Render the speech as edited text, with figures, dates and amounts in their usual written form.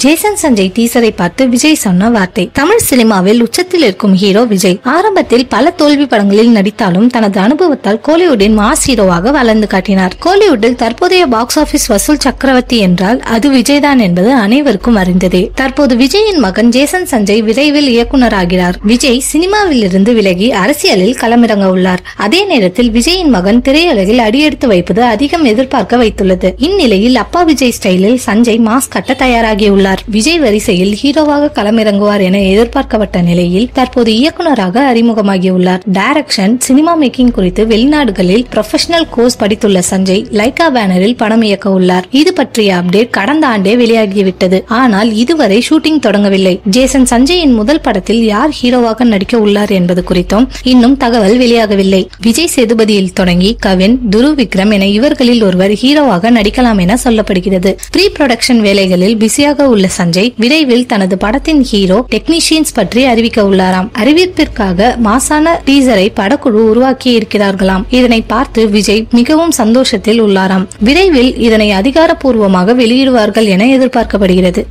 Jason Sanjay டீசரை பார்த்து விஜய் சொன்ன வார்த்தை. தமிழ் சினிமாவில் உச்சத்தில் இருக்கும் ஹீரோ விஜய். ஆரம்பத்தில் பல தோல்வி படங்களில் நடித்தாலும் தனது அனுபவத்தால் கோலிவுட்டின் மாஸ் ஹீரோவாக வளர்ந்து காட்டினார். கோலிவுட்டில் தற்போதைய பாக்ஸ் ஆபீஸ் வசூல் சக்கரவர்த்தி என்றால் அது விஜய் தான் என்பது அனைவருக்கும் அறிந்ததே. தற்போது விஜயின் மகன் ஜேசன் சஞ்சய் விரைவில் இயக்குனராகிறார். விஜய் சினிமாவில் இருந்து விலகி அரசியலில் களமிறங்க உள்ளார். அதே நேரத்தில் விஜயின் மகன் திரையுலகில் அடியெடுத்து வைப்பது அதிகம் எதிர்பார்க்க வைத்துள்ளது. இந்நிலையில் அப்பா விஜய் ஸ்டைலில் சஞ்சய் மாஸ் கட்ட தயாராகியுள்ளார். விஜய் வரிசையில் ஹீரோவாக களமிறங்குவார் என எதிர்பார்க்கப்பட்ட நிலையில் தற்போது இயக்குனராக அறிமுகமாகியுள்ளார். டைரக்ஷன், சினிமா மேக்கிங் குறித்து வெளிநாடுகளில் ப்ரொஃபஷனல் கோர்ஸ் படித்துள்ள சஞ்சய் லைகா பேனரில் படம் இயக்க உள்ளார். இது பற்றிய அப்டேட் கடந்த ஆண்டே வெளியாகிவிட்டது. ஆனால் இதுவரை ஷூட்டிங் தொடங்கவில்லை. ஜேசன் சஞ்சயின் முதல் படத்தில் யார் ஹீரோவாக நடிக்க உள்ளார் என்பது குறித்தும் இன்னும் தகவல் வெளியாகவில்லை. விஜய் சேதுபதியில் தொடங்கி கவின், துரு விக்ரம் என இவர்களில் ஒருவர் ஹீரோவாக நடிக்கலாம் என சொல்லப்படுகிறது. ப்ரீ ப்ரொடக்ஷன் வேலைகளில் பிஸியாக உள்ள சஞ்சய் விரைவில் தனது படத்தின் ஹீரோ, டெக்னீஷியன்ஸ் பற்றி அறிவிக்க உள்ளாராம். அறிவிப்பிற்காக மாசான டீசரை படக்குழு உருவாக்கி இருக்கிறார்களாம். இதனை பார்த்து விஜய் மிகவும் சந்தோஷத்தில் உள்ளாராம். விரைவில் இதனை அதிகாரப்பூர்வமாக வெளியிடுவார்கள் என எதிர்பார்க்கப்படுகிறது.